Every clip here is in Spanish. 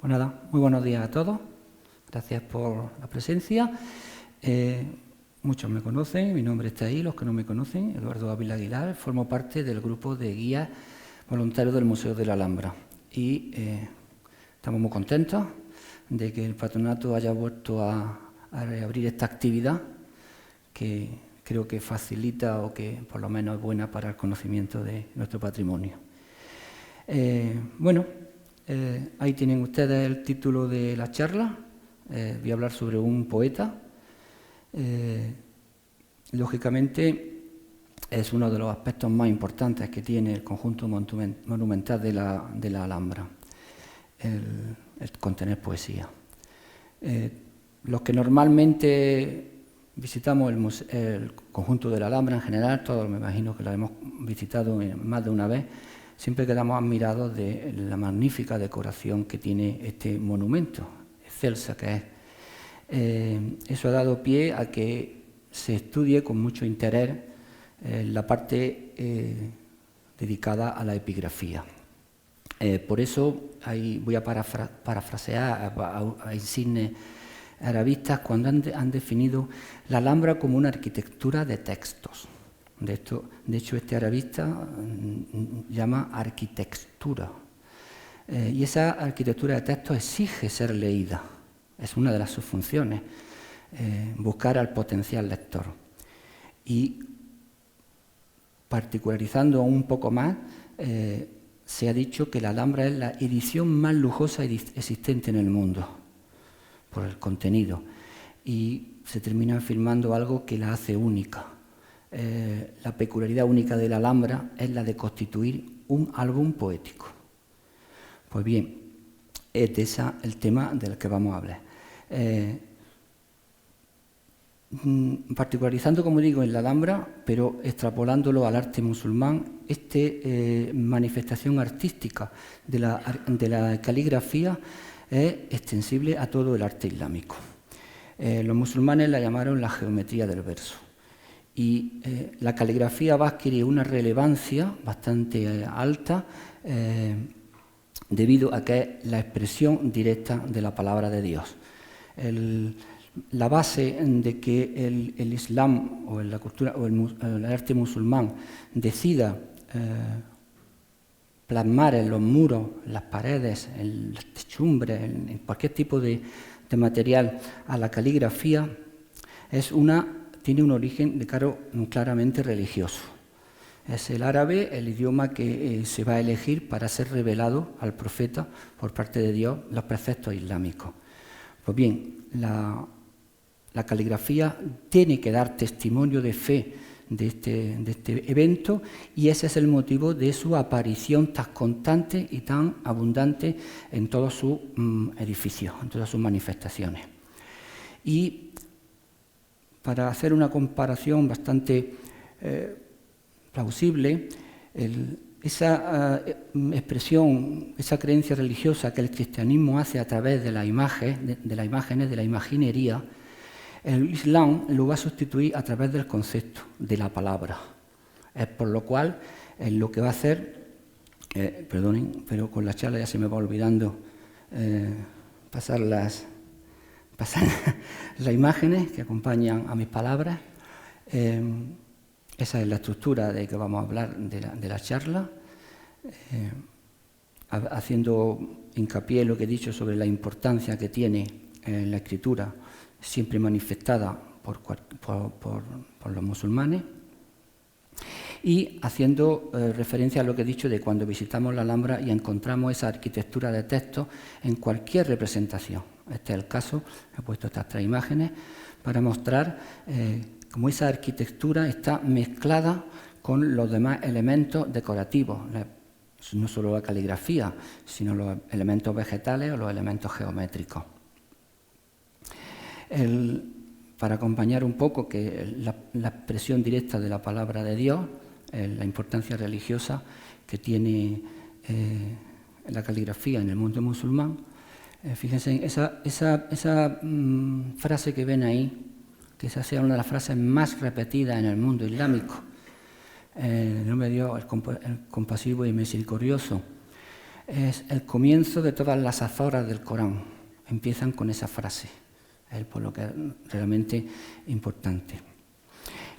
Pues nada, muy buenos días a todos. Gracias por la presencia. Muchos me conocen, mi nombre está ahí, los que no me conocen, Eduardo Ávila Aguilar, formo parte del grupo de guías voluntarios del Museo de la Alhambra. Y estamos muy contentos de que el patronato haya vuelto a reabrir esta actividad que creo que facilita o que por lo menos es buena para el conocimiento de nuestro patrimonio. Ahí tienen ustedes el título de la charla. Voy a hablar sobre un poeta. Lógicamente es uno de los aspectos más importantes que tiene el conjunto monumental de la Alhambra, el contener poesía. Los que normalmente visitamos el conjunto de la Alhambra en general, todos me imagino que lo hemos visitado más de una vez, siempre quedamos admirados de la magnífica decoración que tiene este monumento, excelsa que es. Eso ha dado pie a que se estudie con mucho interés la parte dedicada a la epigrafía. Por eso ahí voy a parafrasear a insignes arabistas cuando han definido la Alhambra como una arquitectura de textos. De hecho, este arabista llama arquitectura. Y esa arquitectura de textos exige ser leída. Es una de las sus funciones, buscar al potencial lector. Y particularizando un poco más, se ha dicho que la Alhambra es la edición más lujosa existente en el mundo, por el contenido. Y se termina afirmando algo que la hace única. La peculiaridad única de la Alhambra es la de constituir un álbum poético. Pues bien, es el tema del que vamos a hablar. Particularizando, como digo, en la Alhambra, pero extrapolándolo al arte musulmán, esta manifestación artística de la caligrafía es extensible a todo el arte islámico. Los musulmanes la llamaron la geometría del verso. Y la caligrafía va a adquirir una relevancia bastante alta debido a que es la expresión directa de la palabra de Dios. La base de que el Islam o la cultura o el arte musulmán decida plasmar en los muros, en las paredes, en las techumbres, en cualquier tipo de material a la caligrafía tiene un origen claramente religioso. Es el árabe el idioma que se va a elegir para ser revelado al profeta por parte de Dios los preceptos islámicos. Pues bien, la caligrafía tiene que dar testimonio de fe de este evento y ese es el motivo de su aparición tan constante y tan abundante en todos sus edificios, en todas sus manifestaciones. Y para hacer una comparación bastante plausible, esa expresión, esa creencia religiosa que el cristianismo hace a través de las imágenes, de la imaginería, el Islam lo va a sustituir a través del concepto de la palabra. Es por lo cual lo que va a hacer, perdonen, pero con la charla ya se me va olvidando pasar las imágenes que acompañan a mis palabras. Esa es la estructura de que vamos a hablar de la charla, haciendo hincapié en lo que he dicho sobre la importancia que tiene la escritura, siempre manifestada por los musulmanes, y haciendo referencia a lo que he dicho de cuando visitamos la Alhambra y encontramos esa arquitectura de textos en cualquier representación. Este es el caso, he puesto estas tres imágenes para mostrar cómo esa arquitectura está mezclada con los demás elementos decorativos, no solo la caligrafía, sino los elementos vegetales o los elementos geométricos. Para acompañar un poco que la expresión directa de la palabra de Dios, la importancia religiosa que tiene la caligrafía en el mundo musulmán, fíjense en esa frase que ven ahí, que esa sea una de las frases más repetidas en el mundo islámico. El nombre de Dios, el compasivo y misericordioso. es el comienzo de todas las azoras del Corán. Empiezan con esa frase, es por lo que es realmente importante.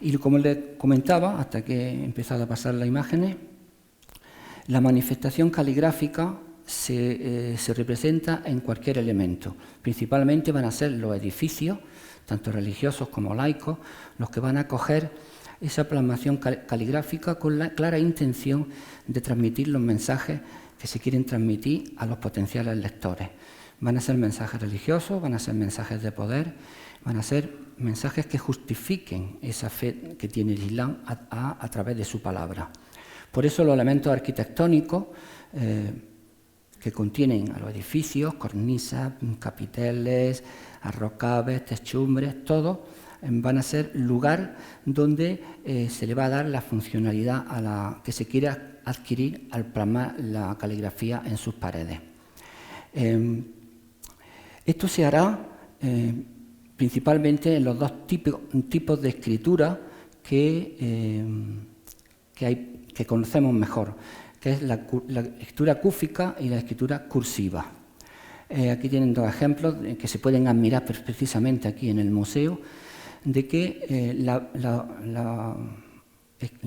Y como les comentaba, hasta que he empezado a pasar las imágenes, la manifestación caligráfica se representa en cualquier elemento. Principalmente van a ser los edificios, tanto religiosos como laicos, los que van a coger esa plasmación caligráfica con la clara intención de transmitir los mensajes que se quieren transmitir a los potenciales lectores. Van a ser mensajes religiosos, van a ser mensajes de poder, van a ser mensajes que justifiquen esa fe que tiene el Islam a través de su palabra. Por eso los elementos arquitectónicos que contienen a los edificios, cornisas, capiteles, arrocaves, techumbres, todo van a ser lugar donde se le va a dar la funcionalidad a la que se quiera adquirir al plasmar la caligrafía en sus paredes. Esto se hará principalmente en los dos tipos de escritura que conocemos mejor, que es la escritura cúfica y la escritura cursiva. Aquí tienen dos ejemplos que se pueden admirar precisamente aquí en el museo, de que la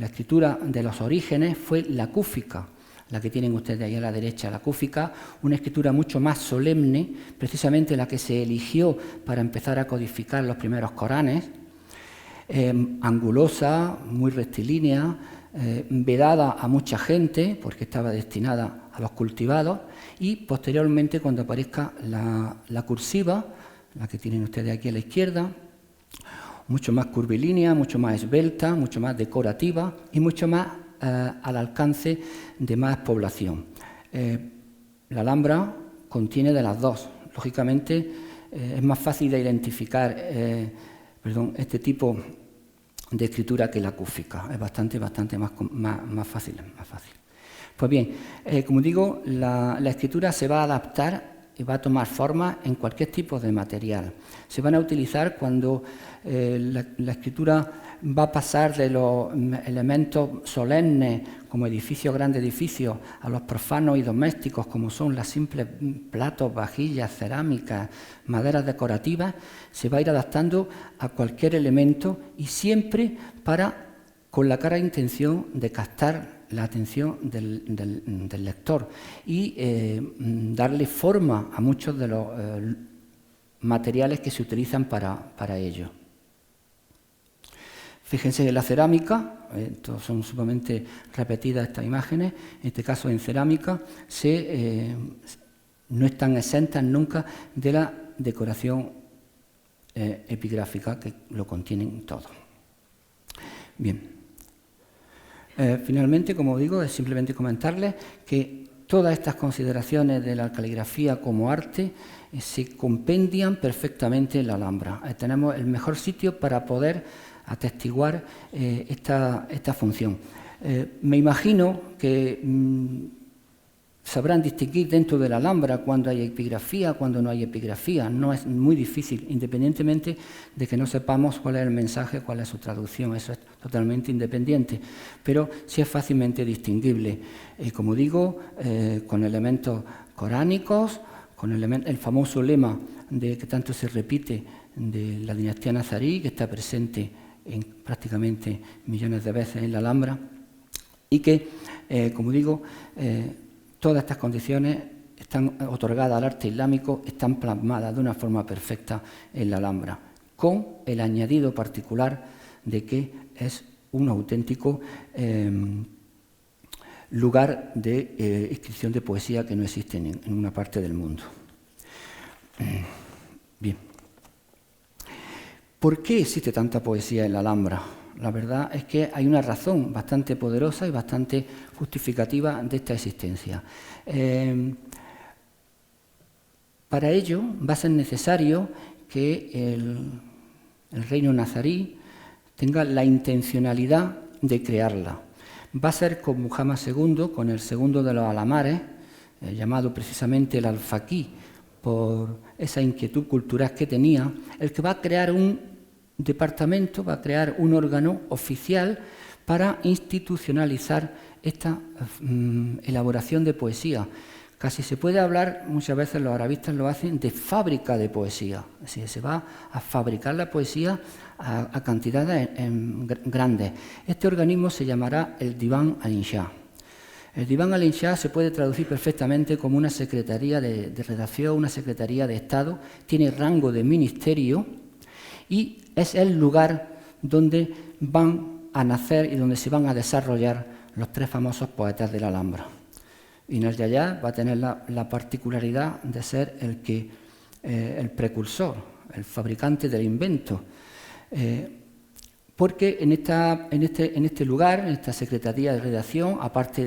escritura de los orígenes fue la cúfica, la que tienen ustedes ahí a la derecha, la cúfica, una escritura mucho más solemne, precisamente la que se eligió para empezar a codificar los primeros Coranes, angulosa, muy rectilínea, vedada a mucha gente, porque estaba destinada a los cultivados, y posteriormente, cuando aparezca la cursiva, la que tienen ustedes aquí a la izquierda, mucho más curvilínea, mucho más esbelta, mucho más decorativa y mucho más al alcance de más población. La Alhambra contiene de las dos. Lógicamente, es más fácil de identificar este tipo de escritura que la cúfica. Es bastante más fácil. Pues bien, como digo, la escritura se va a adaptar y va a tomar forma en cualquier tipo de material. Se van a utilizar cuando la escritura va a pasar de los elementos solemnes, como edificios, grandes edificios, a los profanos y domésticos, como son las simples platos, vajillas, cerámicas, maderas decorativas. Se va a ir adaptando a cualquier elemento y siempre con la clara intención de captar la atención del lector y darle forma a muchos de los materiales que se utilizan para ello. Fíjense en la cerámica, son sumamente repetidas estas imágenes, en este caso en cerámica no están exentas nunca de la decoración epigráfica que lo contienen todo. Bien. Finalmente, como digo, es simplemente comentarles que todas estas consideraciones de la caligrafía como arte se compendian perfectamente en la Alhambra. Tenemos el mejor sitio para poder atestiguar esta función. Me imagino que sabrán distinguir dentro de la Alhambra cuando hay epigrafía, cuando no hay epigrafía. No es muy difícil, independientemente de que no sepamos cuál es el mensaje, cuál es su traducción. Eso es totalmente independiente, pero sí es fácilmente distinguible. Como digo, con elementos coránicos, con el famoso lema que tanto se repite de la dinastía nazarí, que está presente prácticamente millones de veces en la Alhambra, y que, como digo, todas estas condiciones están otorgadas al arte islámico, están plasmadas de una forma perfecta en la Alhambra, con el añadido particular de que es un auténtico lugar de inscripción de poesía que no existe en ninguna parte del mundo. Bien. ¿Por qué existe tanta poesía en la Alhambra? La verdad es que hay una razón bastante poderosa y bastante justificativa de esta existencia. Para ello va a ser necesario que el reino nazarí tenga la intencionalidad de crearla. Va a ser con Muhammad II, con el segundo de los alamares, llamado precisamente el alfaquí, por esa inquietud cultural que tenía, el que va a crear un departamento, va a crear un órgano oficial para institucionalizar esta elaboración de poesía. Casi se puede hablar, muchas veces los arabistas lo hacen, de fábrica de poesía. Es decir, se va a fabricar la poesía a cantidades grandes. Este organismo se llamará el Diván al-Insha. El Diván al-Insha se puede traducir perfectamente como una secretaría de redacción, una secretaría de Estado, tiene rango de ministerio y es el lugar donde van a nacer y donde se van a desarrollar los tres famosos poetas de la Alhambra. Ibn al-Jayab va a tener la particularidad de ser el precursor, el fabricante del invento, porque en este lugar, en esta Secretaría de Redacción, aparte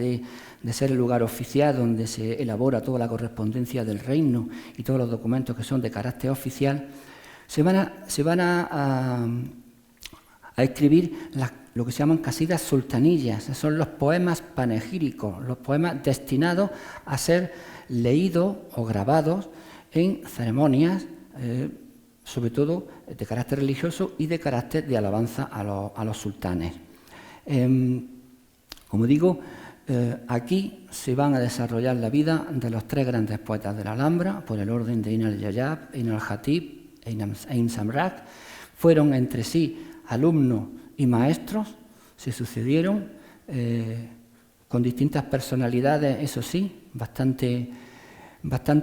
de ser el lugar oficial donde se elabora toda la correspondencia del reino y todos los documentos que son de carácter oficial, se van a escribir lo que se llaman casidas sultanillas, son los poemas panegíricos, los poemas destinados a ser leídos o grabados en ceremonias, sobre todo de carácter religioso y de carácter de alabanza a los sultanes. Como digo, aquí se van a desarrollar la vida de los tres grandes poetas de la Alhambra, por el orden de Ibn al-Jayab, Ibn al-Khatib e Ibn Samrak. Fueron entre sí alumnos y maestros, se sucedieron con distintas personalidades, eso sí, bastante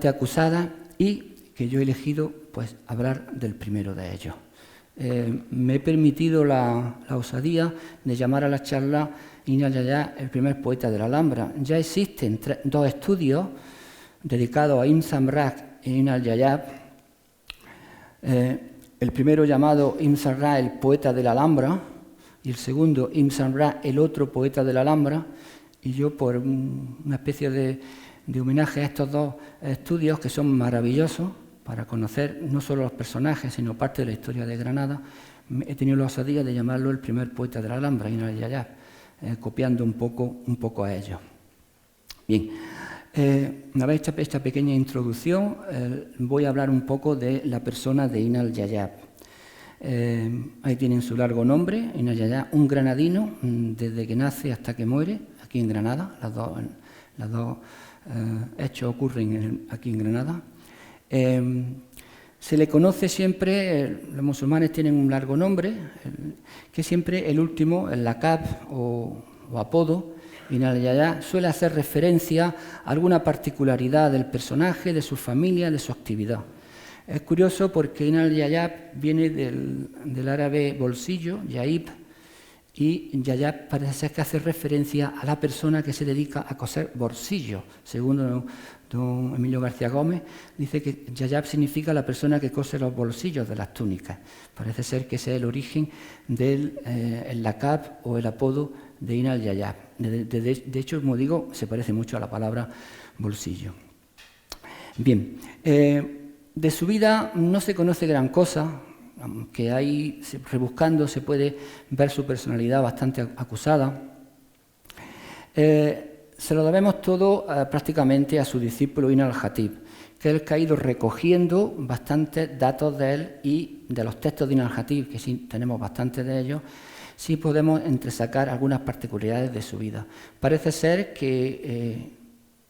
acusadas, y que yo he elegido pues hablar del primero de ellos. Me he permitido la osadía de llamar a la charla Ibn al-Jayab el primer poeta de la Alhambra. Ya existen dos estudios dedicados a Ibn Samrak e Ibn al-Jayab. El primero llamado Ibn Samrak, el poeta de la Alhambra, y el segundo, Ibn Samrak, el otro poeta de la Alhambra, y yo, por una especie de homenaje a estos dos estudios, que son maravillosos, para conocer no solo los personajes, sino parte de la historia de Granada, he tenido la osadía de llamarlo el primer poeta de la Alhambra, Ibn al-Jayab, copiando un poco a ellos. Bien, una vez hecha esta pequeña introducción, voy a hablar un poco de la persona de Ibn al-Jayab. Ahí tienen su largo nombre, Ibn al-Jayab, un granadino desde que nace hasta que muere, aquí en Granada. Los dos hechos ocurren aquí en Granada. Se le conoce siempre, los musulmanes tienen un largo nombre, que siempre el último, el laqab o apodo, Ibn al-Jayab, suele hacer referencia a alguna particularidad del personaje, de su familia, de su actividad. Es curioso porque Ibn al-Jayab viene del árabe bolsillo, yaib, y Jayab parece ser que hace referencia a la persona que se dedica a coser bolsillos. Según don Emilio García Gómez, dice que Jayab significa la persona que cose los bolsillos de las túnicas. Parece ser que ese es el origen del laqab o el apodo de Ibn al-Jayab. De hecho, como digo, se parece mucho a la palabra bolsillo. Bien, de su vida no se conoce gran cosa, aunque ahí, rebuscando, se puede ver su personalidad bastante acusada. Se lo debemos todo prácticamente a su discípulo Ibn al-Khatib, que es el que ha ido recogiendo bastantes datos de él y de los textos de Ibn al-Khatib, que sí tenemos bastantes de ellos, sí podemos entresacar algunas particularidades de su vida. Parece ser que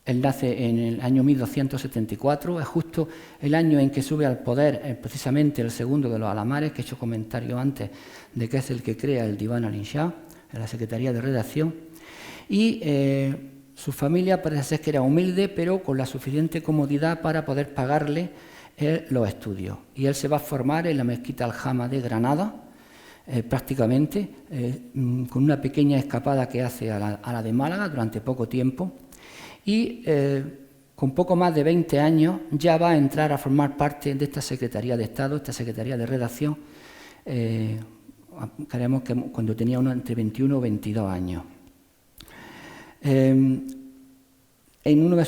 él nace en el año 1274, es justo el año en que sube al poder precisamente el segundo de los alamares, que he hecho comentario antes de que es el que crea el Diván al-Insha, en la Secretaría de Redacción, y su familia parece ser que era humilde, pero con la suficiente comodidad para poder pagarle los estudios. Y él se va a formar en la mezquita Al-Jama de Granada, prácticamente, con una pequeña escapada que hace a la de Málaga durante poco tiempo, y con poco más de 20 años ya va a entrar a formar parte de esta Secretaría de Estado, esta Secretaría de Redacción, creemos que cuando tenía entre 21 o 22 años. En uno de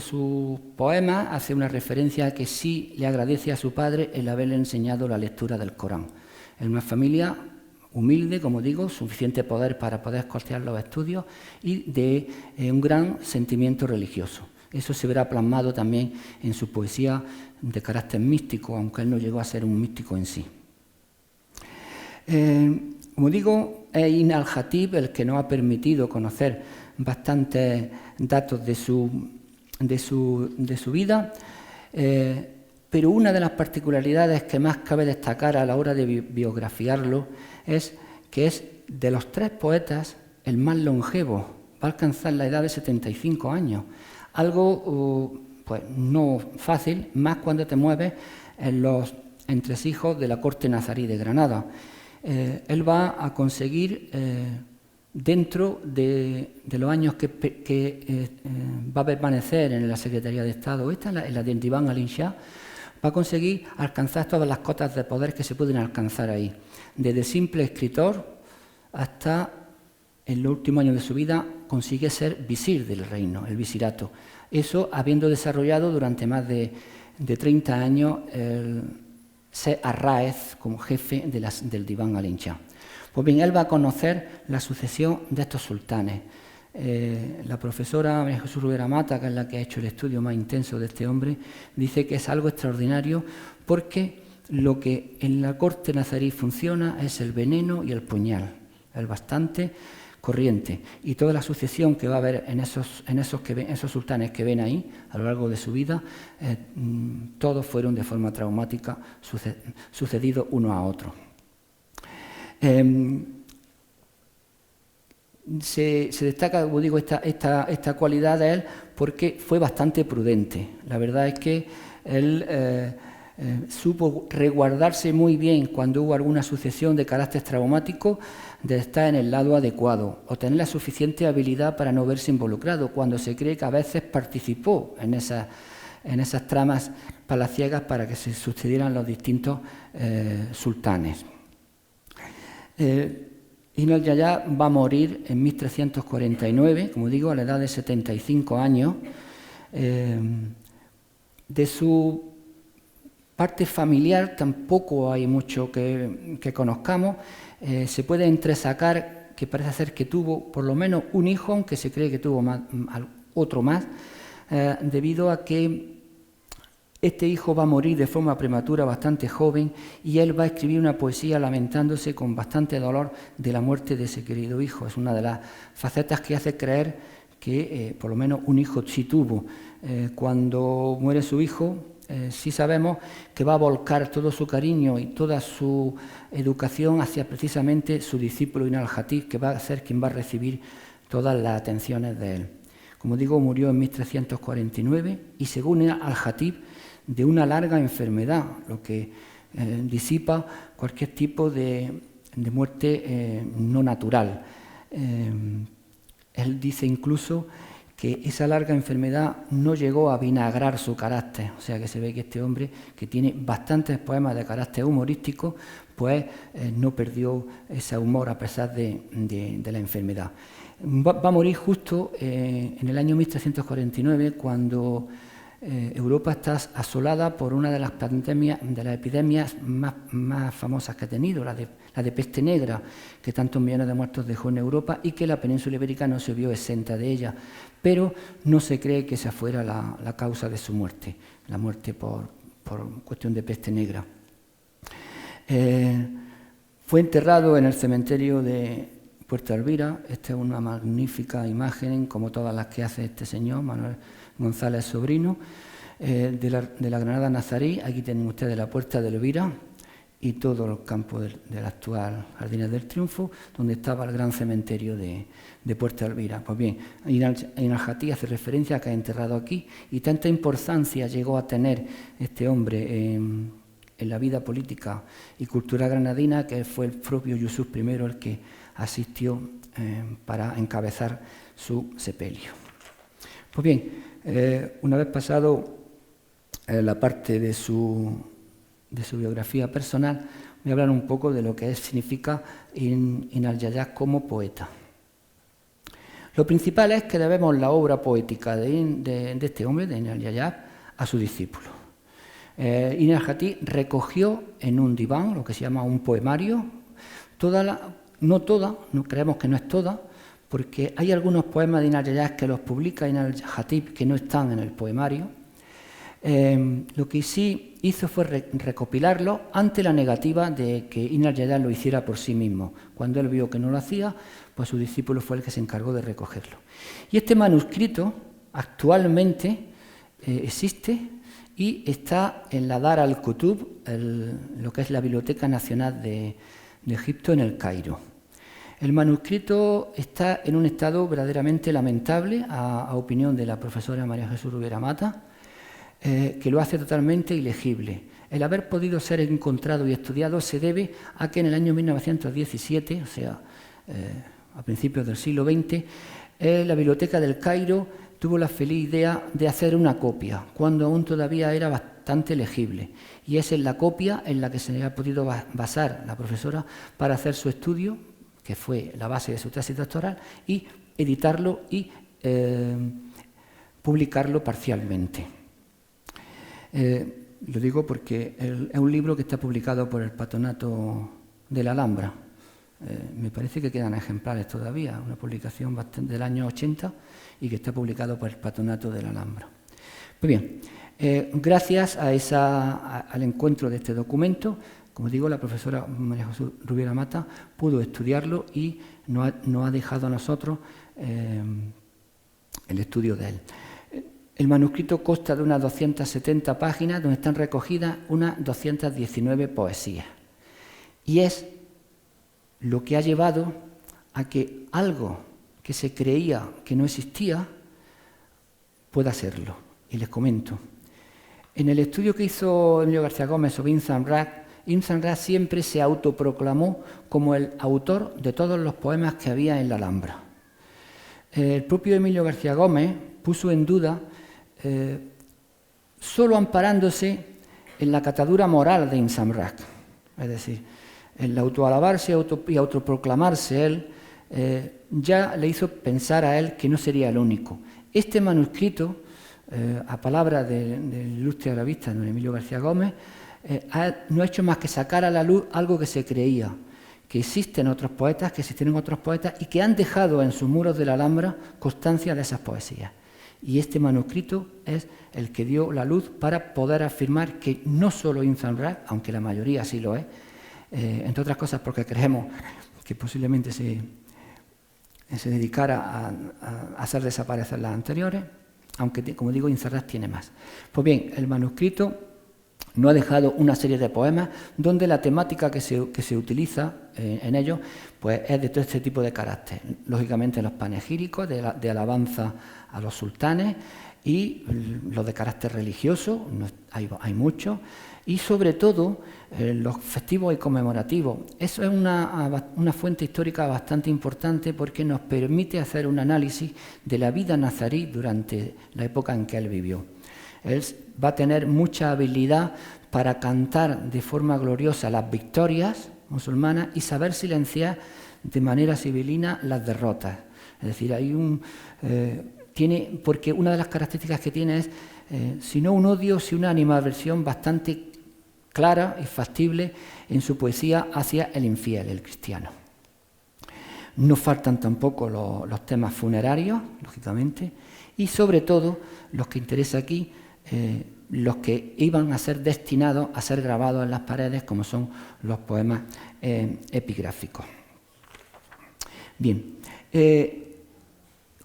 sus poemas hace una referencia a que sí le agradece a su padre el haberle enseñado la lectura del Corán. En una familia humilde, como digo, suficiente poder para poder costear los estudios y de un gran sentimiento religioso. Eso se verá plasmado también en su poesía de carácter místico, aunque él no llegó a ser un místico en sí. Como digo, es Ibn al-Khatib el que nos ha permitido conocer bastantes datos de su su vida, pero una de las particularidades que más cabe destacar a la hora de biografiarlo es que es de los 3 poetas el más longevo, va a alcanzar la edad de 75 años, algo pues no fácil, más cuando te mueves en los entresijos de la corte nazarí de Granada. Él va a conseguir, dentro de los años que va a permanecer en la Secretaría de Estado, en la del Diván Alin Shah, va a conseguir alcanzar todas las cotas de poder que se pueden alcanzar ahí, desde simple escritor hasta, en los últimos años de su vida, consigue ser visir del reino, el visirato. Eso habiendo desarrollado durante más de 30 años ser Arráez como jefe del Diván Alin Shah. Pues bien, él va a conocer la sucesión de estos sultanes. La profesora María Jesús Rubera Mata, que es la que ha hecho el estudio más intenso de este hombre, dice que es algo extraordinario porque lo que en la corte nazarí funciona es el veneno y el puñal, el bastante corriente. Y toda la sucesión que va a haber en esos sultanes que ven ahí a lo largo de su vida, todos fueron de forma traumática sucedidos uno a otro. Se destaca, como digo, esta cualidad de él porque fue bastante prudente. La verdad es que él supo resguardarse muy bien cuando hubo alguna sucesión de carácter traumático, de estar en el lado adecuado o tener la suficiente habilidad para no verse involucrado, cuando se cree que a veces participó en esas tramas palaciegas para que se sucedieran los distintos sultanes. Ibn al-Yayah va a morir en 1349, como digo, a la edad de 75 años. De su parte familiar tampoco hay mucho que conozcamos. Se puede entresacar que parece ser que tuvo por lo menos un hijo, aunque se cree que tuvo otro más, debido a que este hijo va a morir de forma prematura, bastante joven, y él va a escribir una poesía lamentándose con bastante dolor de la muerte de ese querido hijo. Es una de las facetas que hace creer que por lo menos un hijo sí tuvo. Cuando muere su hijo, sí sabemos que va a volcar todo su cariño y toda su educación hacia precisamente su discípulo Ibn al-Jatib, que va a ser quien va a recibir todas las atenciones de él. Como digo, murió en 1349 y según Ibn al-Jatib, de una larga enfermedad, lo que disipa cualquier tipo de muerte no natural. Él dice incluso que esa larga enfermedad no llegó a vinagrar su carácter, o sea que se ve que este hombre, que tiene bastantes poemas de carácter humorístico, pues no perdió ese humor a pesar de la enfermedad. Va a morir justo en el año 1349, cuando Europa está asolada por una de las epidemias más famosas que ha tenido, la de peste negra, que tantos millones de muertos dejó en Europa y que la península ibérica no se vio exenta de ella. Pero no se cree que esa fuera la causa de su muerte, la muerte por cuestión de peste negra. Fue enterrado en el cementerio de Puerto Alvira. Esta es una magnífica imagen, como todas las que hace este señor, Manuel González Sobrino, de la Granada nazarí. Aquí tienen ustedes la Puerta de Elvira y todo el campo del actual Jardines del Triunfo, donde estaba el gran cementerio de Puerto Elvira. Pues bien, Ibn al-Jatib hace referencia a que ha enterrado aquí, y tanta importancia llegó a tener este hombre en la vida política y cultural granadina, que fue el propio Yusuf I el que asistió para encabezar su sepelio. Pues bien, una vez pasado la parte de su biografía personal, voy a hablar un poco de lo que significa Ibn al-Yayah como poeta. Lo principal es que debemos la obra poética de este hombre, de Ibn al-Yayah, a su discípulo. Ibn al-Jatib recogió en un diván, lo que se llama un poemario, no creemos que no es toda, porque hay algunos poemas de Ibn al-Yayah que los publica Ibn al-Jatib que no están en el poemario. Lo que sí hizo fue recopilarlo ante la negativa de que Ibn al-Yayah lo hiciera por sí mismo. Cuando él vio que no lo hacía, pues su discípulo fue el que se encargó de recogerlo. Y este manuscrito actualmente existe y está en la Dar al-Kutub, lo que es la Biblioteca Nacional de Egipto, en el Cairo. El manuscrito está en un estado verdaderamente lamentable, a opinión de la profesora María Jesús Rubera Mata, que lo hace totalmente ilegible. El haber podido ser encontrado y estudiado se debe a que en el año 1917, o sea, a principios del siglo XX, la Biblioteca del Cairo tuvo la feliz idea de hacer una copia, cuando aún todavía era bastante legible. Y es en la copia en la que se ha podido basar la profesora para hacer su estudio, que fue la base de su tesis doctoral, y editarlo y publicarlo parcialmente. Lo digo porque es un libro que está publicado por el Patronato de la Alhambra. Me parece que quedan ejemplares todavía, una publicación del año 80 y que está publicado por el Patronato de la Alhambra. Muy bien, gracias al encuentro de este documento, como digo, la profesora María Jesús Rubera Mata pudo estudiarlo y nos ha dejado a nosotros el estudio de él. El manuscrito consta de unas 270 páginas donde están recogidas unas 219 poesías. Y es lo que ha llevado a que algo que se creía que no existía pueda serlo. Y les comento. En el estudio que hizo Emilio García Gómez sobre Ibn Samrah siempre se autoproclamó como el autor de todos los poemas que había en la Alhambra. El propio Emilio García Gómez puso en duda, solo amparándose en la catadura moral de Ibn Samrah, es decir, el autoalabarse y autoproclamarse él, ya le hizo pensar a él que no sería el único. Este manuscrito, a palabra del ilustre arabista don Emilio García Gómez, no ha hecho más que sacar a la luz algo que se creía, que existen otros poetas, que existieron otros poetas y que han dejado en sus muros de la Alhambra constancia de esas poesías. Y este manuscrito es el que dio la luz para poder afirmar que no solo Ibn Samrah, aunque la mayoría sí lo es, entre otras cosas porque creemos que posiblemente se dedicara a hacer desaparecer las anteriores, aunque, como digo, Ibn Samrah tiene más. Pues bien, el manuscrito no ha dejado una serie de poemas donde la temática que se utiliza en ellos pues es de todo este tipo de carácter. Lógicamente los panegíricos de alabanza a los sultanes y los de carácter religioso, hay muchos, y sobre todo los festivos y conmemorativos. Eso es una fuente histórica bastante importante porque nos permite hacer un análisis de la vida nazarí durante la época en que él vivió. Él va a tener mucha habilidad para cantar de forma gloriosa las victorias musulmanas y saber silenciar de manera sibilina las derrotas. Es decir, porque una de las características que tiene es, si no un odio, si una animadversión bastante clara y factible en su poesía hacia el infiel, el cristiano. No faltan tampoco los temas funerarios, lógicamente, y sobre todo, los que interesa aquí, los que iban a ser destinados a ser grabados en las paredes, como son los poemas epigráficos. Bien,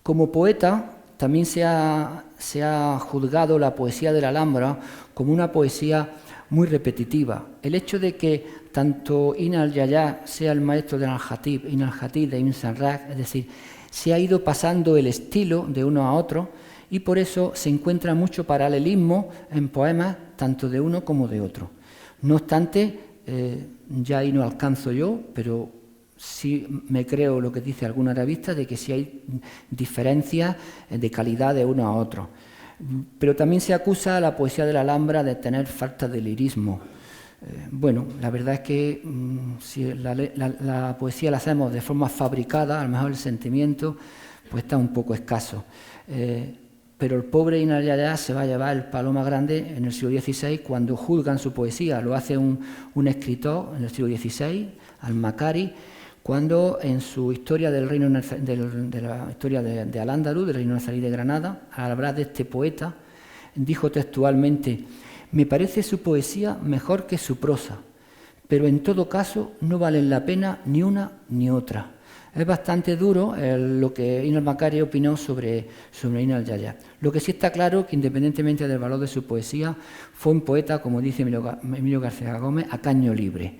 como poeta también se ha juzgado la poesía de la Alhambra como una poesía muy repetitiva. El hecho de que tanto Ibn al-Yayá sea el maestro de Ibn al-Jatib de Ibn Samrah, es decir, se ha ido pasando el estilo de uno a otro, y por eso se encuentra mucho paralelismo en poemas tanto de uno como de otro. No obstante, ya ahí no alcanzo yo, pero sí me creo lo que dice algún arabista de que sí hay diferencias de calidad de uno a otro. Pero también se acusa a la poesía de la Alhambra de tener falta de lirismo. Bueno, la verdad es que si la poesía la hacemos de forma fabricada, a lo mejor el sentimiento pues está un poco escaso. Pero el pobre Ibn al-Yayá se va a llevar el palo más grande en el siglo XVI cuando juzgan su poesía. Lo hace un escritor en el siglo XVI, al-Makari, cuando en su historia del reino de la historia de Al-Ándalus, del reino nazarí de Granada, al hablar de este poeta, dijo textualmente: «Me parece su poesía mejor que su prosa, pero en todo caso no valen la pena ni una ni otra. Es bastante duro lo que Inal Macari opinó sobre Inal Yaya. Lo que sí está claro que, independientemente del valor de su poesía, fue un poeta, como dice Emilio García Gómez, a caño libre.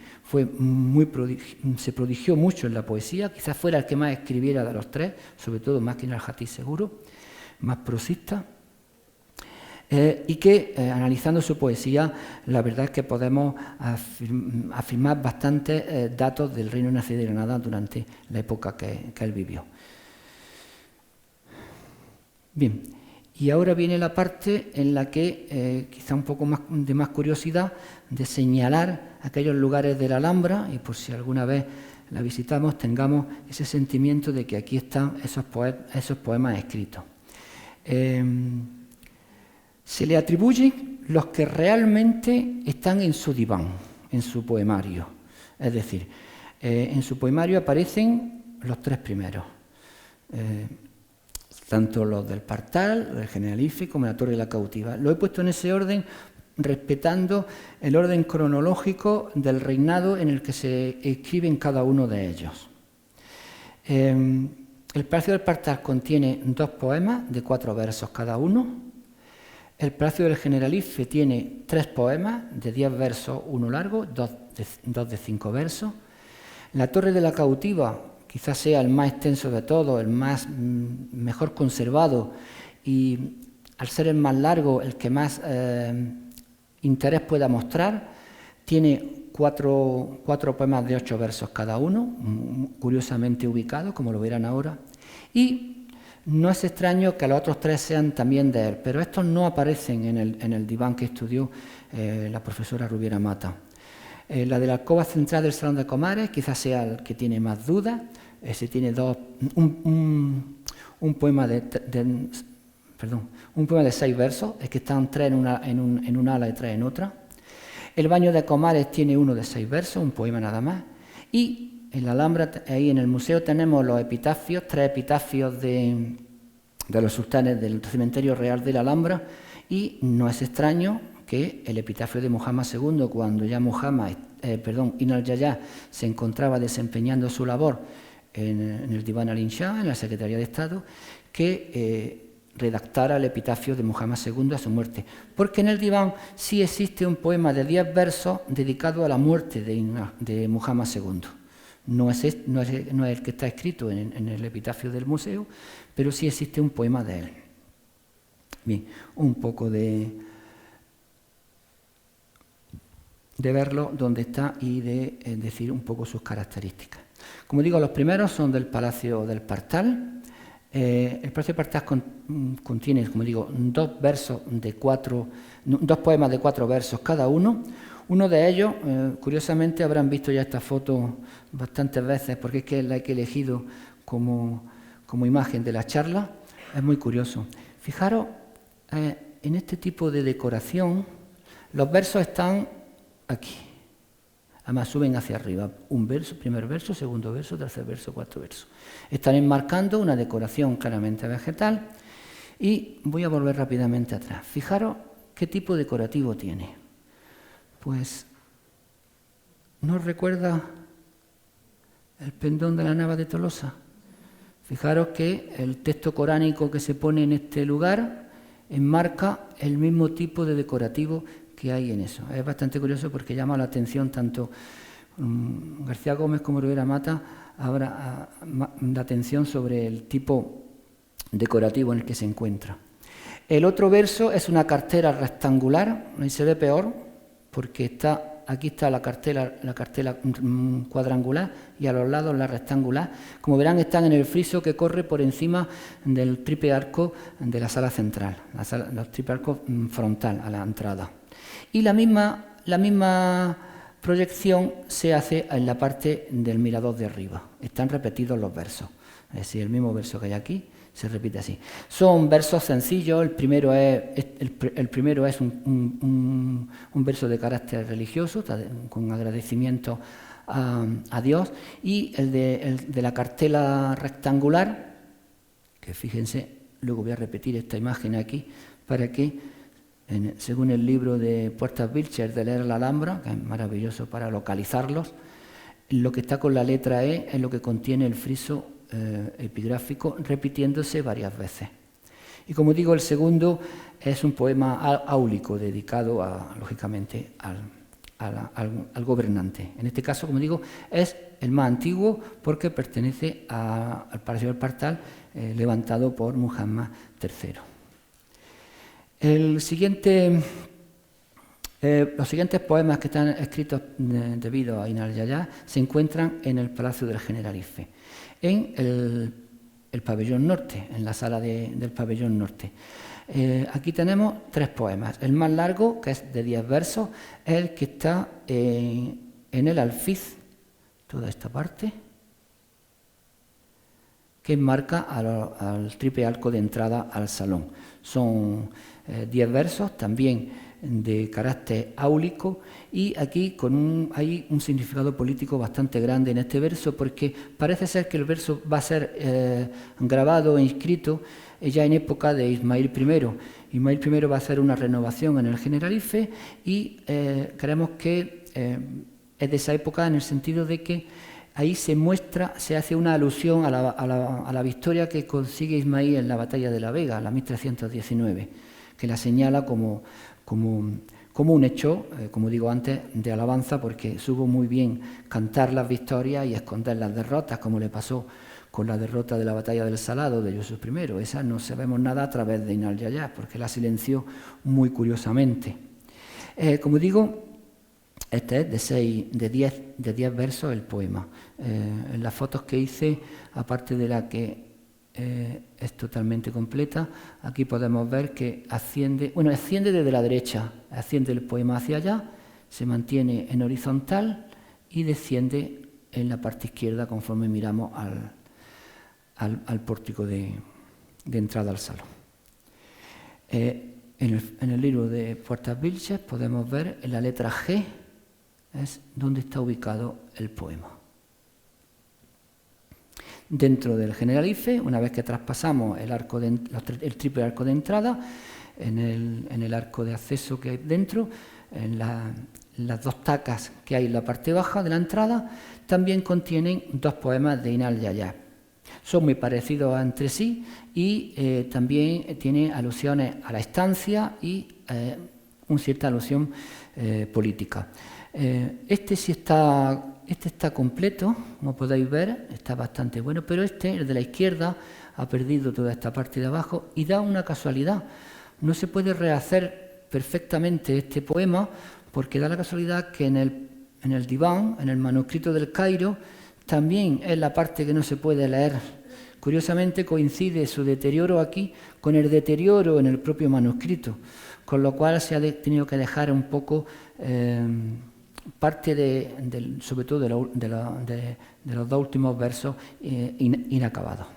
Se prodigió mucho en la poesía, quizás fuera el que más escribiera de los tres, sobre todo más que Inal Jatí seguro, más prosista. Y que, analizando su poesía, la verdad es que podemos afirmar bastantes datos del Reino Nacido de Granada durante la época que él vivió. Bien, y ahora viene la parte en la que, quizá un poco de más curiosidad, de señalar aquellos lugares de la Alhambra, y por si alguna vez la visitamos, tengamos ese sentimiento de que aquí están esos poemas escritos. Se le atribuyen los que realmente están en su diván, en su poemario. Es decir, en su poemario aparecen los tres primeros, tanto los del Partal, el Generalife, como la Torre de la Cautiva. Lo he puesto en ese orden, respetando el orden cronológico del reinado en el que se escriben cada uno de ellos. El Palacio del Partal contiene 2 poemas de 4 versos cada uno. El Palacio del Generalife tiene 3 poemas de 10 versos, uno largo, 2 de 5 versos. La Torre de la Cautiva quizás sea el más extenso de todos, el mejor conservado y, al ser el más largo, el que más interés pueda mostrar. Tiene 4 poemas de 8 versos cada uno, curiosamente ubicados, como lo verán ahora. Y no es extraño que los otros 3 sean también de él, pero estos no aparecen en el diván que estudió la profesora Rubiera Mata. La de la alcoba central del Salón de Comares quizás sea el que tiene más dudas. Ese tiene un poema de 6 versos, es que están 3 en un ala y 3 en otra. El baño de Comares tiene uno de 6 versos, un poema nada más. Y en la Alhambra, ahí en el museo, tenemos los epitafios, 3 epitafios de los sultanes del cementerio real de la Alhambra, y no es extraño que el epitafio de Muhammad II, cuando ya Inal Yaya se encontraba desempeñando su labor en el Diván al-Insha, en la Secretaría de Estado, que redactara el epitafio de Muhammad II a su muerte, porque en el diván sí existe un poema de 10 versos dedicado a la muerte de Muhammad II. No es el que está escrito en el epitafio del museo, pero sí existe un poema de él. Bien, un poco de verlo dónde está y de decir un poco sus características. Como digo, los primeros son del Palacio del Partal. El Palacio del Partal contiene, como digo, 2 poemas de 4 versos cada uno. Uno de ellos, curiosamente, habrán visto ya esta foto bastantes veces, porque es que la he elegido como imagen de la charla. Es muy curioso. Fijaros, en este tipo de decoración, los versos están aquí. Además suben hacia arriba. Un verso, primer verso, segundo verso, tercer verso, cuarto verso. Están enmarcando una decoración claramente vegetal. Y voy a volver rápidamente atrás. Fijaros qué tipo decorativo tiene. Pues, ¿no recuerda el pendón de la nava de Tolosa? Fijaros que el texto coránico que se pone en este lugar enmarca el mismo tipo de decorativo que hay en eso. Es bastante curioso porque llama la atención tanto García Gómez como Rubiera Mata, ahora la atención sobre el tipo decorativo en el que se encuentra. El otro verso es una cartera rectangular, y se ve peor porque aquí está la cartela cuadrangular y a los lados la rectangular. Como verán, están en el friso que corre por encima del triple arco de la sala central, los triple arcos frontal a la entrada. Y la misma proyección se hace en la parte del mirador de arriba. Están repetidos los versos, es decir, el mismo verso que hay aquí se repite así. Son versos sencillos. El primero es un verso de carácter religioso, con agradecimiento a Dios, y el de la cartela rectangular, que fíjense, luego voy a repetir esta imagen aquí para que, según el libro de Puertas Vilches de leer la Alhambra, que es maravilloso para localizarlos, Lo que está con la letra E es lo que contiene el friso epigráfico, repitiéndose varias veces. Y como digo, el segundo es un poema áulico dedicado, lógicamente, al gobernante. En este caso, como digo, es el más antiguo porque pertenece al Palacio del Partal, levantado por Muhammad III. Los siguientes poemas que están escritos debido a Inal Yaya se encuentran en el Palacio del Generalife, en el pabellón norte, en la sala del pabellón norte. Aquí tenemos 3 poemas. El más largo, que es de 10 versos, es el que está en el alfiz, toda esta parte, que enmarca al triple arco de entrada al salón. Son 10 versos, también de carácter áulico, y aquí hay un significado político bastante grande en este verso, porque parece ser que el verso va a ser grabado e inscrito ya en época de Ismail I. Ismail I va a hacer una renovación en el Generalife y creemos que es de esa época en el sentido de que ahí se hace una alusión a la victoria que consigue Ismail en la batalla de la Vega, la 1319, que la señala como un hecho, como digo antes, de alabanza, porque supo muy bien cantar las victorias y esconder las derrotas, como le pasó con la derrota de la batalla del Salado de Yusuf I. Esa no sabemos nada a través de Inal Yaya, porque la silenció muy curiosamente. Como digo, este es de 10 versos el poema. En las fotos que hice, aparte de la que es totalmente completa, aquí podemos ver que asciende desde la derecha, asciende el poema hacia allá, se mantiene en horizontal y desciende en la parte izquierda conforme miramos al pórtico de entrada al salón. En el libro de Puertas Vilches podemos ver en la letra G es donde está ubicado el poema. Dentro del Generalife, una vez que traspasamos el triple arco de entrada, en el arco de acceso que hay dentro, en las 2 tacas que hay en la parte baja de la entrada, también contienen 2 poemas de Inal Yaya. Son muy parecidos entre sí y también tienen alusiones a la estancia y una cierta alusión política. Este está completo, como podéis ver, está bastante bueno, pero el de la izquierda, ha perdido toda esta parte de abajo y da una casualidad. No se puede rehacer perfectamente este poema porque da la casualidad que en el diván, en el manuscrito del Cairo, también es la parte que no se puede leer. Curiosamente coincide su deterioro aquí con el deterioro en el propio manuscrito, con lo cual se ha tenido que dejar un poco parte sobre todo de los 2 últimos versos inacabados.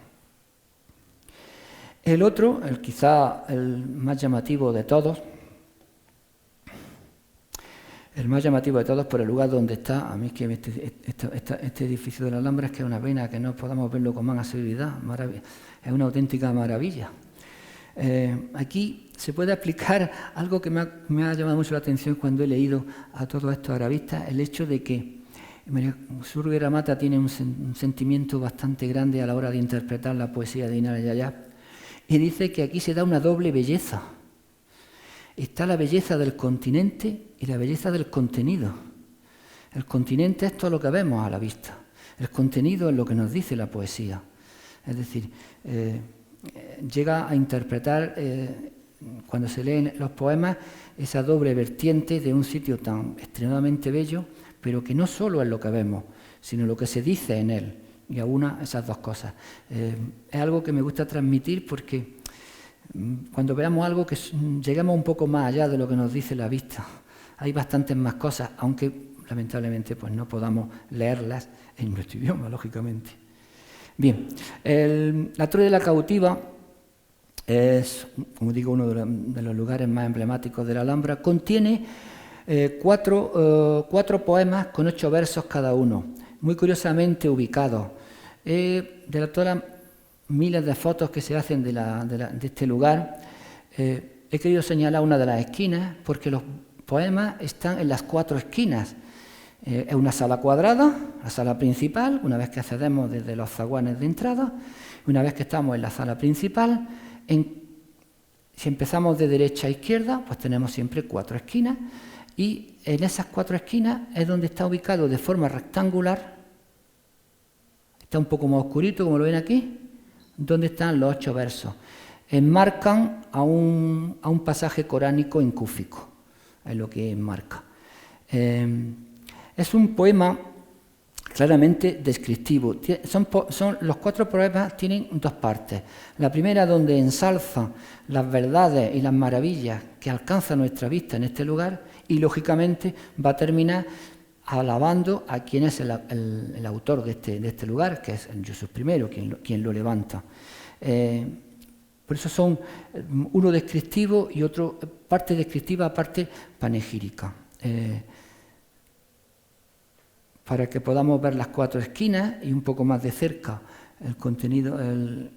El otro, quizá el más llamativo de todos, por el lugar donde está, a mí es que este edificio de la Alhambra es que es una pena que no podamos verlo con más asiduidad, es una auténtica maravilla. Aquí se puede aplicar algo que me ha llamado mucho la atención cuando he leído a todos estos arabistas, el hecho de que Surgi Ramata tiene un sentimiento bastante grande a la hora de interpretar la poesía de Inal Yaya, y dice que aquí se da una doble belleza. Está la belleza del continente y la belleza del contenido. El continente es todo lo que vemos a la vista. El contenido es lo que nos dice la poesía. Es decir, llega a interpretar, cuando se leen los poemas, esa doble vertiente de un sitio tan extremadamente bello, pero que no solo es lo que vemos, sino lo que se dice en él. Y aúna esas 2 cosas. Es algo que me gusta transmitir porque cuando veamos algo que lleguemos un poco más allá de lo que nos dice la vista. Hay bastantes más cosas, aunque lamentablemente pues no podamos leerlas en nuestro idioma, lógicamente. Bien, la Torre de la Cautiva es, como digo, uno de los lugares más emblemáticos de la Alhambra. Contiene 4 poemas con 8 versos cada uno, muy curiosamente ubicados. De todas las miles de fotos que se hacen de este lugar, he querido señalar una de las esquinas porque los poemas están en las 4 esquinas. Es una sala cuadrada, la sala principal, una vez que accedemos desde los zaguanes de entrada, una vez que estamos en la sala principal, si empezamos de derecha a izquierda, pues tenemos siempre 4 esquinas, y en esas 4 esquinas es donde está ubicado de forma rectangular, está un poco más oscurito, como lo ven aquí, donde están los 8 versos. Enmarcan a un pasaje coránico en cúfico, es lo que enmarca. Es un poema claramente descriptivo. Los 4 poemas tienen 2 partes. La primera, donde ensalza las verdades y las maravillas que alcanza nuestra vista en este lugar, y lógicamente va a terminar alabando a quien es el autor de este lugar, que es Jesús I, quien lo levanta. Por eso son uno descriptivo y otro parte descriptiva, parte panegírica. Para que podamos ver las 4 esquinas y un poco más de cerca el contenido,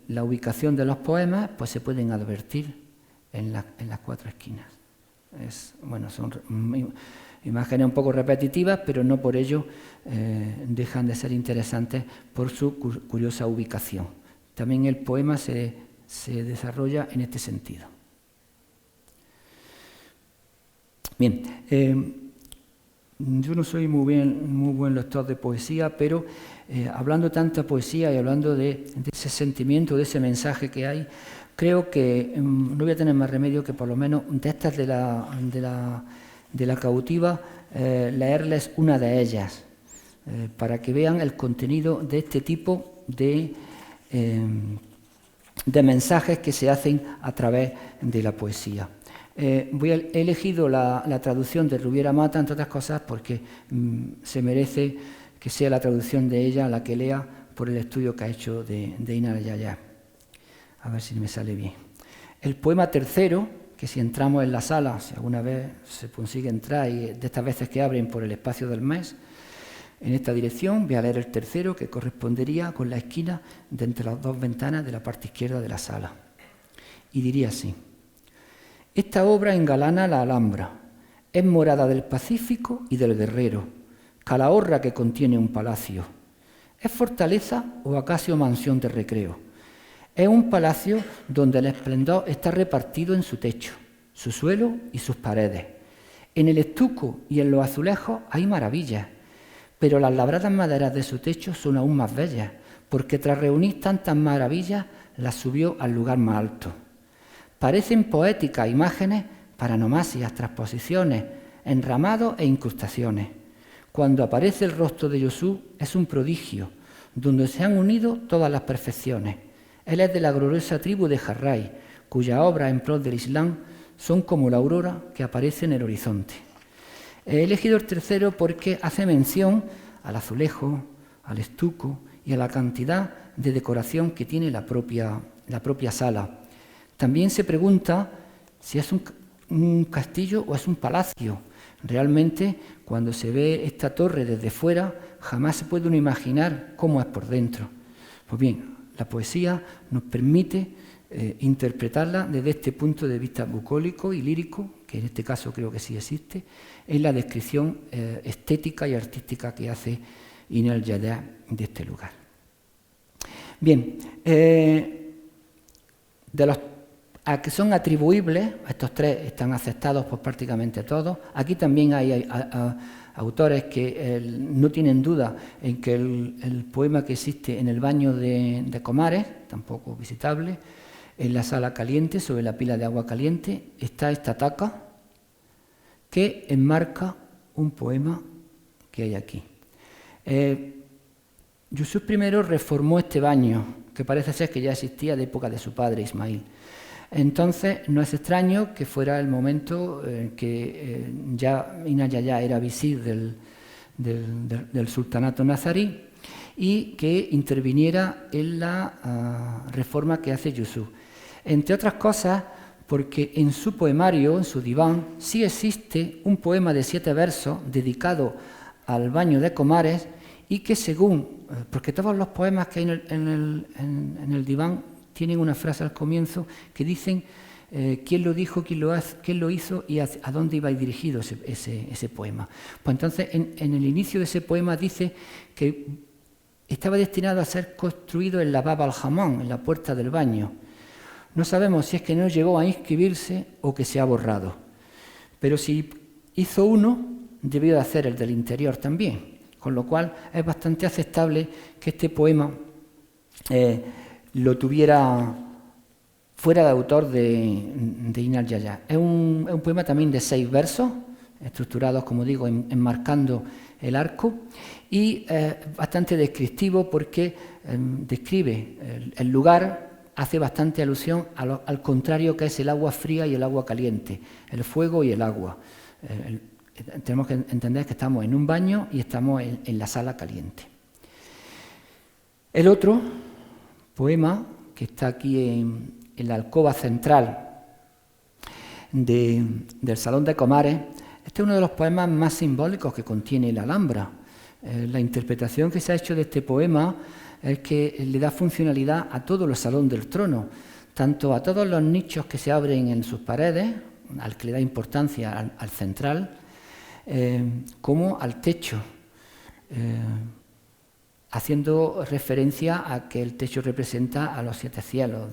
la ubicación de los poemas, pues se pueden advertir en las 4 esquinas. Son imágenes un poco repetitivas, pero no por ello dejan de ser interesantes por su curiosa ubicación. También el poema se desarrolla en este sentido. Bien, yo no soy muy buen lector de poesía, pero hablando tanta poesía y hablando de ese sentimiento, de ese mensaje que hay, creo que no voy a tener más remedio que por lo menos de estas de la cautiva, leerles una de ellas, para que vean el contenido de este tipo de mensajes que se hacen a través de la poesía. He elegido la traducción de Rubiera Mata, entre otras cosas, porque se merece que sea la traducción de ella la que lea por el estudio que ha hecho de Inara Yaya. A ver si me sale bien. El poema tercero, que si entramos en la sala, si alguna vez se consigue entrar, y de estas veces que abren por el espacio del mes, en esta dirección voy a leer el tercero, que correspondería con la esquina de entre las 2 ventanas de la parte izquierda de la sala. Y diría así: esta obra engalana la Alhambra, es morada del Pacífico y del guerrero, calahorra que contiene un palacio. ¿Es fortaleza o acaso mansión de recreo? Es un palacio donde el esplendor está repartido en su techo, su suelo y sus paredes. En el estuco y en los azulejos hay maravillas, pero las labradas maderas de su techo son aún más bellas, porque tras reunir tantas maravillas las subió al lugar más alto. Parecen poéticas imágenes, paranomasias, transposiciones, enramados e incrustaciones. Cuando aparece el rostro de Yusuf es un prodigio, donde se han unido todas las perfecciones. Él es de la gloriosa tribu de Jarray, cuya obra en pro del Islam son como la aurora que aparece en el horizonte. He elegido el tercero porque hace mención al azulejo, al estuco y a la cantidad de decoración que tiene la propia sala. También se pregunta si es un castillo o es un palacio. Realmente, cuando se ve esta torre desde fuera, jamás se puede uno imaginar cómo es por dentro. Pues bien, la poesía nos permite interpretarla desde este punto de vista bucólico y lírico, que en este caso creo que sí existe, en la descripción estética y artística que hace Inal Yadeh de este lugar. Bien, de los a que son atribuibles, estos 3 están aceptados por prácticamente todos. Aquí también hay autores que no tienen duda en que el poema que existe en el baño de Comares, tampoco visitable, en la sala caliente, sobre la pila de agua caliente, está esta taca que enmarca un poema que hay aquí. Yusuf I reformó este baño, que parece ser que ya existía de época de su padre Ismail. Entonces, no es extraño que fuera el momento en que ya Inal Yaya era visir del sultanato nazarí y que interviniera en la reforma que hace Yusuf. Entre otras cosas, porque en su poemario, en su diván, sí existe un poema de 7 versos dedicado al baño de Comares y que porque todos los poemas que hay en el diván tienen una frase al comienzo que dicen quién lo dijo, quién lo hizo y a dónde iba dirigido ese poema. Pues entonces en el inicio de ese poema dice que estaba destinado a ser construido en la Bab al-Hammam, en la puerta del baño. No sabemos si es que no llegó a inscribirse o que se ha borrado, pero si hizo uno, debió de hacer el del interior también, con lo cual es bastante aceptable que este poema lo tuviera fuera de autor de Ibn al-Jayab. Es un poema también de 6 versos, estructurados, como digo, enmarcando el arco, y bastante descriptivo porque describe el lugar, hace bastante alusión al contrario que es el agua fría y el agua caliente, el fuego y el agua. Tenemos que entender que estamos en un baño y estamos en la sala caliente. El otro poema, que está aquí en la alcoba central del Salón de Comares, este es uno de los poemas más simbólicos que contiene la Alhambra. La interpretación que se ha hecho de este poema es que le da funcionalidad a todo el Salón del Trono, tanto a todos los nichos que se abren en sus paredes, al que le da importancia al central, como al techo, haciendo referencia a que el techo representa a los 7 cielos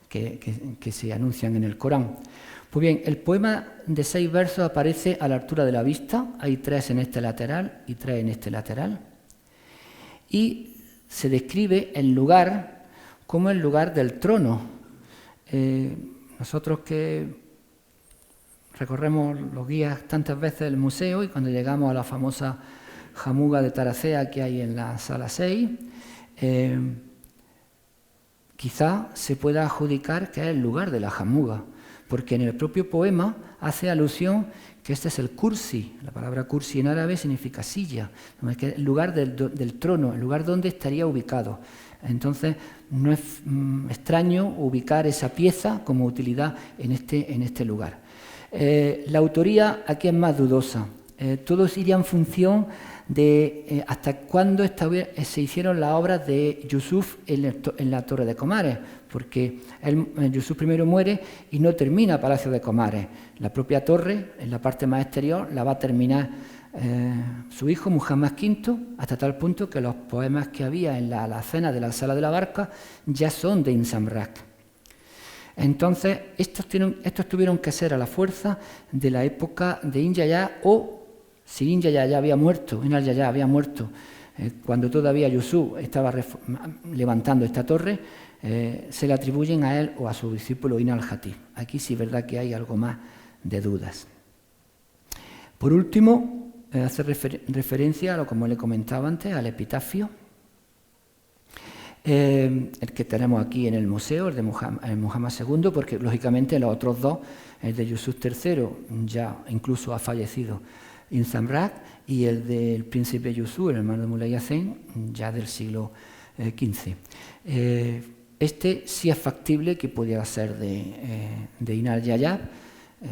que se anuncian en el Corán. Pues bien, el poema de 6 versos aparece a la altura de la vista, hay 3 en este lateral y 3 en este lateral, y se describe el lugar como el lugar del trono. Nosotros que recorremos los guías tantas veces del museo y cuando llegamos a la famosa jamuga de Taracea que hay en la sala 6, quizá se pueda adjudicar que es el lugar de la jamuga, porque en el propio poema hace alusión que este es el kursi. La palabra kursi en árabe significa silla, que es el lugar del trono, el lugar donde estaría ubicado. Entonces no es extraño ubicar esa pieza como utilidad en este lugar. La autoría aquí es más dudosa. Todos iría en función de hasta cuándo se hicieron las obras de Yusuf en la Torre de Comares, porque Yusuf primero muere y no termina Palacio de Comares. La propia torre, en la parte más exterior, la va a terminar su hijo Muhammad V, hasta tal punto que los poemas que había en la alacena de la Sala de la Barca ya son de Ibn Samrak. Entonces, estos tuvieron que ser a la fuerza de la época de Ibn al-Jayab, o si Ibn al-Jayab había muerto, cuando todavía Yusuf estaba levantando esta torre, se le atribuyen a él o a su discípulo Ibn al-Jatib. Aquí sí es verdad que hay algo más de dudas. Por último, hace referencia a lo como le comentaba antes, al epitafio, el que tenemos aquí en el museo, el de Muhammad II, porque lógicamente los otros dos, el de Yusuf III, ya incluso ha fallecido Ibn Samrak, y el del príncipe Yusuf, el hermano de Mulay Hacén, ya del siglo XV. Este sí es factible que pudiera ser de Ibn al-Jayab.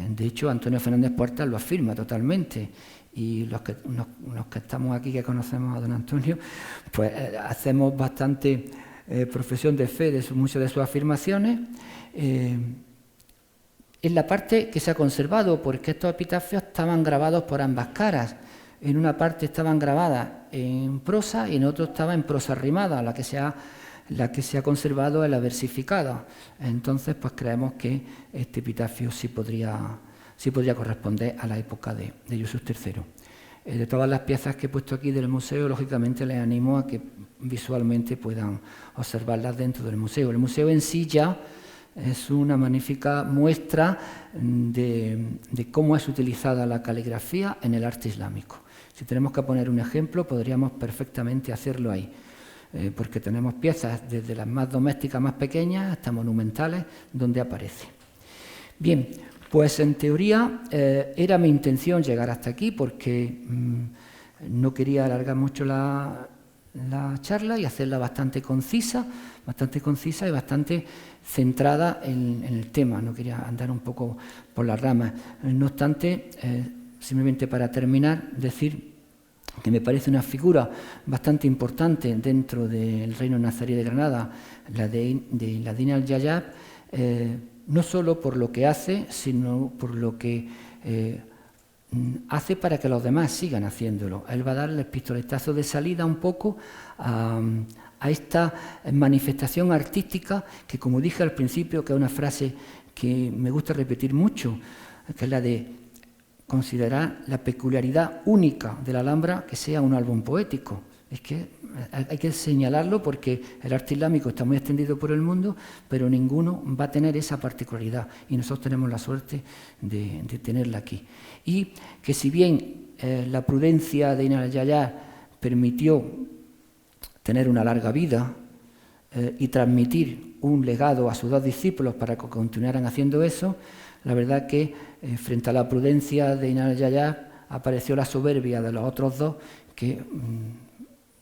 De hecho, Antonio Fernández Puertas lo afirma totalmente. Y los que estamos aquí, que conocemos a don Antonio, pues hacemos bastante profesión de fe de muchas de sus afirmaciones. Es la parte que se ha conservado, porque estos epitafios estaban grabados por ambas caras. En una parte estaban grabadas en prosa y en otra estaba en prosa rimada, la que se ha conservado es la versificada. Entonces, pues creemos que este epitafio sí podría corresponder a la época de Yusuf III. De todas las piezas que he puesto aquí del museo, lógicamente les animo a que visualmente puedan observarlas dentro del museo. El museo en sí ya es una magnífica muestra de cómo es utilizada la caligrafía en el arte islámico. Si tenemos que poner un ejemplo, podríamos perfectamente hacerlo ahí, porque tenemos piezas desde las más domésticas, más pequeñas, hasta monumentales, donde aparece. Bien, pues en teoría era mi intención llegar hasta aquí, porque no quería alargar mucho la charla y hacerla bastante concisa y bastante centrada en el tema. No quería andar un poco por las ramas. No obstante, simplemente para terminar, decir que me parece una figura bastante importante dentro del reino nazarí de Granada, la de Ibn al-Jayab, no solo por lo que hace, sino por lo que hace para que los demás sigan haciéndolo. Él va a darle el pistoletazo de salida un poco a esta manifestación artística que, como dije al principio, que es una frase que me gusta repetir mucho, que es la de considerar la peculiaridad única de la Alhambra que sea un álbum poético. Es que hay que señalarlo porque el arte islámico está muy extendido por el mundo, pero ninguno va a tener esa particularidad y nosotros tenemos la suerte de tenerla aquí. Y que si bien la prudencia de Inal Yahya permitió tener una larga vida y transmitir un legado a sus dos discípulos para que continuaran haciendo eso, la verdad que frente a la prudencia de Inal Yahya apareció la soberbia de los otros dos que,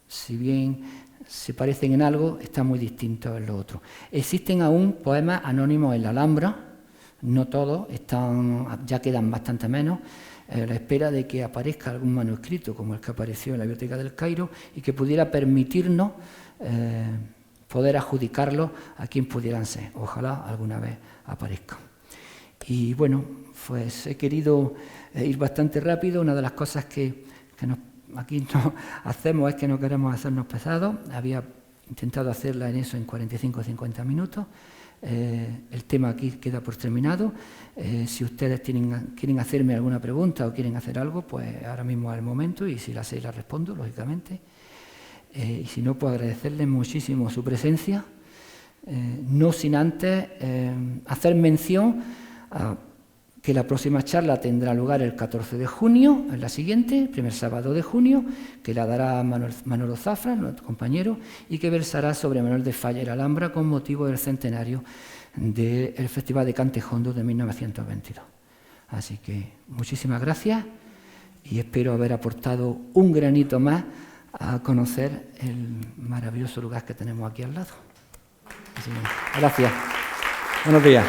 si bien se parecen en algo, están muy distintos en lo otro. Existen aún poemas anónimos en la Alhambra, no todos, ya quedan bastante menos, a la espera de que aparezca algún manuscrito como el que apareció en la Biblioteca del Cairo y que pudiera permitirnos poder adjudicarlo a quien pudieran ser. Ojalá alguna vez aparezca. Y bueno, pues he querido ir bastante rápido. Una de las cosas que aquí no hacemos es que no queremos hacernos pesados. Había intentado hacerla en eso en 45 o 50 minutos. El tema aquí queda por terminado. Si ustedes quieren hacerme alguna pregunta o quieren hacer algo, pues ahora mismo es el momento y si la sé la respondo, lógicamente. Y si no, pues agradecerles muchísimo su presencia, no sin antes hacer mención a que la próxima charla tendrá lugar el 14 de junio, en la siguiente, el primer sábado de junio, que la dará Manolo Zafra, nuestro compañero, y que versará sobre Manuel de Falla y la Alhambra con motivo del centenario del Festival de Cante Jondo de 1922. Así que muchísimas gracias y espero haber aportado un granito más a conocer el maravilloso lugar que tenemos aquí al lado. Así que, gracias. Buenos días.